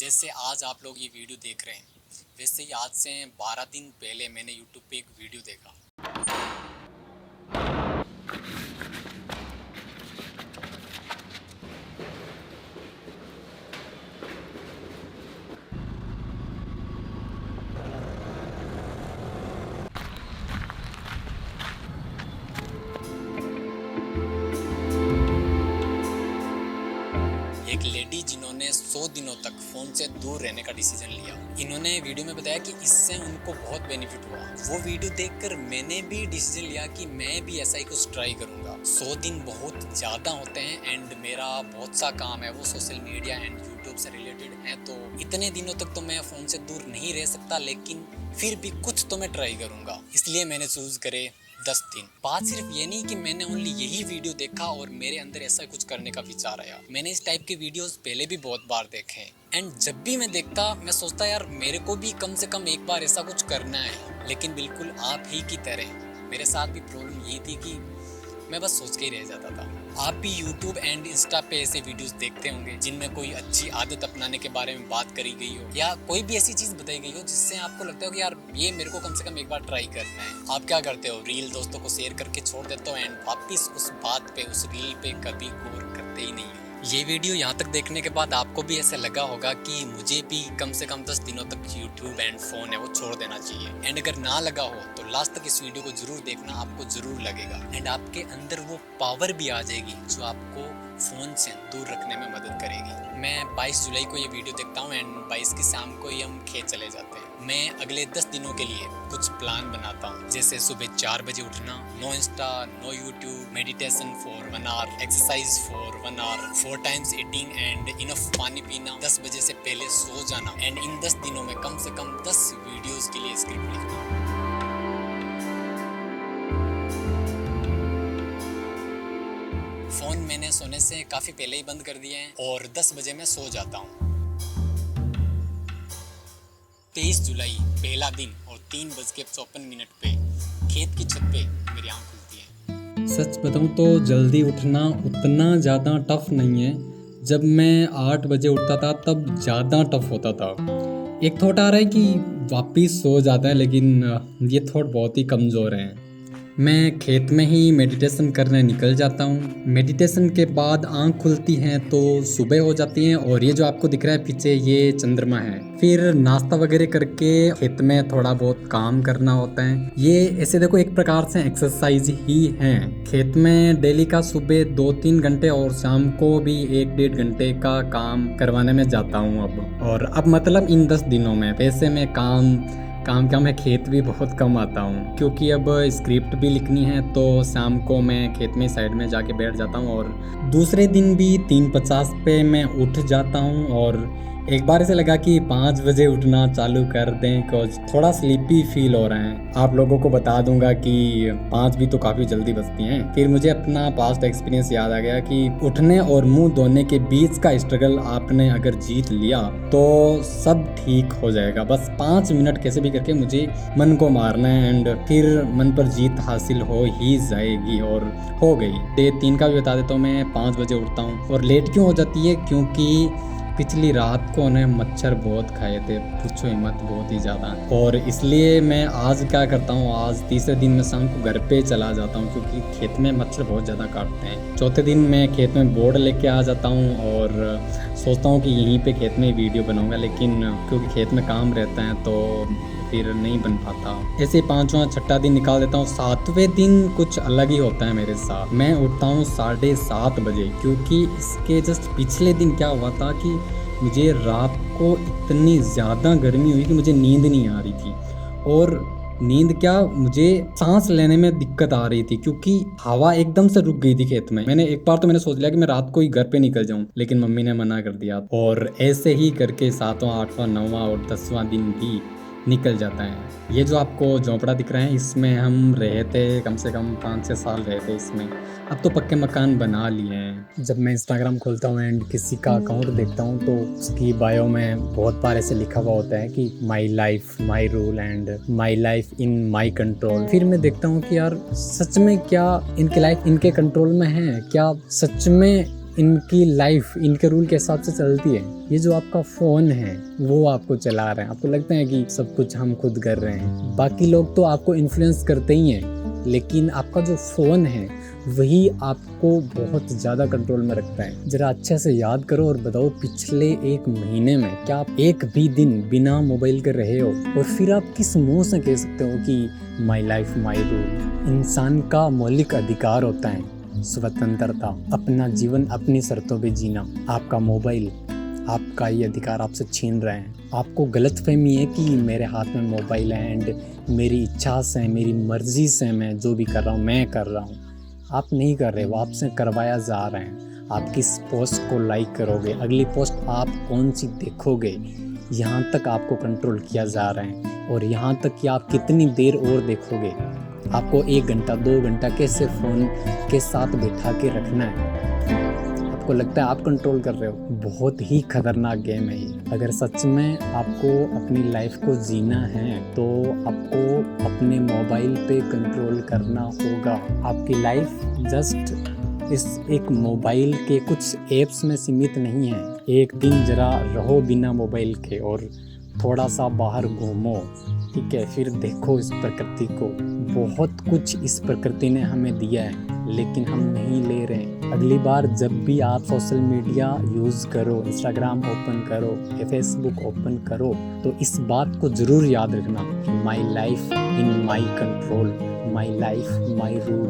जैसे आज आप लोग ये वीडियो देख रहे हैं, वैसे ही आज से 12 दिन पहले मैंने यूट्यूब पे एक वीडियो देखा। एक लेडी जिन्होंने 100 दिनों तक फ़ोन से दूर रहने का डिसीजन लिया। इन्होंने वीडियो में बताया कि इससे उनको बहुत बेनिफिट हुआ। वो वीडियो देखकर मैंने भी डिसीजन लिया कि मैं भी ऐसा ही कुछ ट्राई करूँगा। 100 दिन बहुत ज़्यादा होते हैं एंड मेरा बहुत सा काम है वो सोशल मीडिया एंड यूट्यूब से रिलेटेड है, तो इतने दिनों तक तो मैं फ़ोन से दूर नहीं रह सकता, लेकिन फिर भी कुछ तो मैं ट्राई करूँगा। इसलिए मैंने चूज़ करे 10 दिन। बात सिर्फ ये नहीं कि मैंने ओनली यही वीडियो देखा और मेरे अंदर ऐसा कुछ करने का विचार आया। मैंने इस टाइप के वीडियोस पहले भी बहुत बार देखे हैं एंड जब भी मैं देखता मैं सोचता यार मेरे को भी कम से कम एक बार ऐसा कुछ करना है। लेकिन बिल्कुल आप ही की तरह मेरे साथ भी प्रॉब्लम यही थी कि मैं बस सोच के ही रह जाता था। आप भी YouTube एंड इंस्टा पे ऐसे वीडियोस देखते होंगे जिनमें कोई अच्छी आदत अपनाने के बारे में बात करी गई हो या कोई भी ऐसी चीज़ बताई गई हो जिससे आपको लगता हो कि यार ये मेरे को कम से कम एक बार ट्राई करना है। आप क्या करते हो, रील दोस्तों को शेयर करके छोड़ देते हो एंड वापस उस बात पे, उस रील पे कभी गौर करते ही नहीं हो। ये वीडियो यहाँ तक देखने के बाद आपको भी ऐसा लगा होगा कि मुझे भी कम से कम 10 दिनों तक यूट्यूब एंड फ़ोन है वो छोड़ देना चाहिए। एंड अगर ना लगा हो तो लास्ट तक इस वीडियो को जरूर देखना, आपको जरूर लगेगा एंड आपके अंदर वो पावर भी आ जाएगी जो आपको फ़ोन से दूर रखने में मदद करेगी। मैं 22 जुलाई को ये वीडियो देखता हूँ एंड 22 की शाम को ही हम खेत चले जाते हैं। मैं अगले 10 दिनों के लिए कुछ प्लान बनाता हूँ, जैसे सुबह 4 बजे उठना, no Insta, no YouTube, meditation for 1 hour, exercise for 1 hour, 4 times eating and enough पानी पीना, 10 बजे से पहले सो जाना एंड इन 10 दिनों में कम से कम 10 वीडियोस के लिए स्क्रिप्ट लिखना। फ़ोन मैंने सोने से काफ़ी पहले ही बंद कर दिए हैं और 10 बजे मैं सो जाता हूँ। 23 जुलाई पहला दिन और 3:54 पे खेत की छत पे मेरी आँख खुलती है। सच बताऊं तो जल्दी उठना उतना ज़्यादा टफ नहीं है। जब मैं 8 बजे उठता था तब ज़्यादा टफ होता था। एक थॉट आ रहा है कि वापिस सो जाता है, लेकिन ये थॉट बहुत ही कमज़ोर है। मैं खेत में ही मेडिटेशन करने निकल जाता हूँ। मेडिटेशन के बाद आँख खुलती है तो सुबह हो जाती है और ये जो आपको दिख रहा है पीछे ये चंद्रमा है। फिर नाश्ता वगैरह करके खेत में थोड़ा बहुत काम करना होता है। ये ऐसे देखो एक प्रकार से एक्सरसाइज ही है। खेत में डेली का सुबह 2-3 घंटे और शाम को भी 1-1.5 घंटे का काम करवाने में जाता हूँ अब मतलब इन 10 दिनों में वैसे मैं काम क्या मैं खेत भी बहुत कम आता हूँ, क्योंकि अब स्क्रिप्ट भी लिखनी है तो शाम को मैं खेत में साइड में जाके बैठ जाता हूँ और दूसरे दिन भी 3:50 पे मैं उठ जाता हूँ। और एक बार ऐसे लगा कि 5 बजे उठना चालू कर दें, कुछ थोड़ा स्लीपी फील हो रहा है। आप लोगों को बता दूंगा कि 5 भी तो काफ़ी जल्दी बजती हैं। फिर मुझे अपना पास्ट एक्सपीरियंस याद आ गया कि उठने और मुंह धोने के बीच का स्ट्रगल आपने अगर जीत लिया तो सब ठीक हो जाएगा। बस 5 मिनट कैसे भी करके मुझे मन को मारना है एंड फिर मन पर जीत हासिल हो ही जाएगी। और हो गई। डे 3 का भी बता देता हूँ। मैं 5 बजे उठता हूँ और लेट क्यों हो जाती है, क्योंकि पिछली रात को उन्हें मच्छर बहुत खाए थे, पूछो ही मत, बहुत ही ज़्यादा। और इसलिए मैं आज क्या करता हूँ, आज तीसरे दिन मैं शाम को घर पे चला जाता हूँ क्योंकि खेत में मच्छर बहुत ज़्यादा काटते हैं। चौथे दिन मैं खेत में बोर्ड लेके आ जाता हूँ और सोचता हूँ कि यहीं पे खेत में वीडियो बनाऊँगा, लेकिन क्योंकि खेत में काम रहता है तो फिर नहीं बन पाता। ऐसे 5वां 6ठा दिन निकाल देता हूँ। 7वें दिन कुछ अलग ही होता है मेरे साथ। मैं उठता हूँ 7:30 बजे, क्योंकि इसके जस्ट पिछले दिन क्या हुआ था कि मुझे रात को इतनी ज़्यादा गर्मी हुई कि मुझे नींद नहीं आ रही थी। और नींद क्या, मुझे सांस लेने में दिक्कत आ रही थी क्योंकि हवा एकदम से रुक गई थी खेत में। एक बार तो मैंने सोच लिया कि मैं रात को ही घर पे निकल जाऊं, लेकिन मम्मी ने मना कर दिया। और ऐसे ही करके 7वां 8वां 9वां और 10वां दिन भी निकल जाता है। ये जो आपको झोंपड़ा दिख रहा है इसमें हम रहे थे, कम से कम 5-6 साल रहे थे इसमें। अब तो पक्के मकान बना लिए हैं। जब मैं इंस्टाग्राम खोलता हूँ एंड किसी का अकाउंट देखता हूँ तो उसकी बायो में बहुत बार ऐसे लिखा हुआ होता है कि my life my rule and my life in my control. फिर मैं देखता हूँ कि यार सच में क्या इनकी लाइफ इनके कंट्रोल में है? क्या सच में इनकी लाइफ इनके रूल के हिसाब से चलती है। ये जो आपका फ़ोन है वो आपको चला रहे हैं, आपको लगता है कि सब कुछ हम खुद कर रहे हैं। बाकी लोग तो आपको इन्फ्लुएंस करते ही हैं, लेकिन आपका जो फ़ोन है वही आपको बहुत ज़्यादा कंट्रोल में रखता है। ज़रा अच्छे से याद करो और बताओ, पिछले 1 महीने में क्या आप एक भी दिन बिना मोबाइल के रहे हो? और फिर आप किस मुंह से कह सकते हो कि माई लाइफ माई रूल? इंसान का मौलिक अधिकार होता है स्वतंत्रता, अपना जीवन अपनी शर्तों पे जीना। आपका मोबाइल आपका ये अधिकार आपसे छीन रहे हैं। आपको गलतफहमी है कि मेरे हाथ में मोबाइल है एंड मेरी इच्छा से, मेरी मर्जी से मैं जो भी कर रहा हूँ मैं कर रहा हूँ। आप नहीं कर रहे, वो आपसे करवाया जा रहे हैं। आप किस पोस्ट को लाइक करोगे, अगली पोस्ट आप कौन सी देखोगे, यहाँ तक आपको कंट्रोल किया जा रहा है। और यहाँ तक कि आप कितनी देर और देखोगे, आपको 1 घंटा 2 घंटा कैसे फ़ोन के साथ बैठा के रखना है। आपको लगता है आप कंट्रोल कर रहे हो। बहुत ही खतरनाक गेम है ये। अगर सच में आपको अपनी लाइफ को जीना है तो आपको अपने मोबाइल पे कंट्रोल करना होगा। आपकी लाइफ जस्ट इस एक मोबाइल के कुछ ऐप्स में सीमित नहीं है। एक दिन ज़रा रहो बिना मोबाइल के और थोड़ा सा बाहर घूमो, ठीक है? फिर देखो इस प्रकृति को। बहुत कुछ इस प्रकृति ने हमें दिया है लेकिन हम नहीं ले रहे। अगली बार जब भी आप सोशल मीडिया यूज़ करो, इंस्टाग्राम ओपन करो, फेसबुक ओपन करो, तो इस बात को ज़रूर याद रखना कि my life in my control, my life my rule.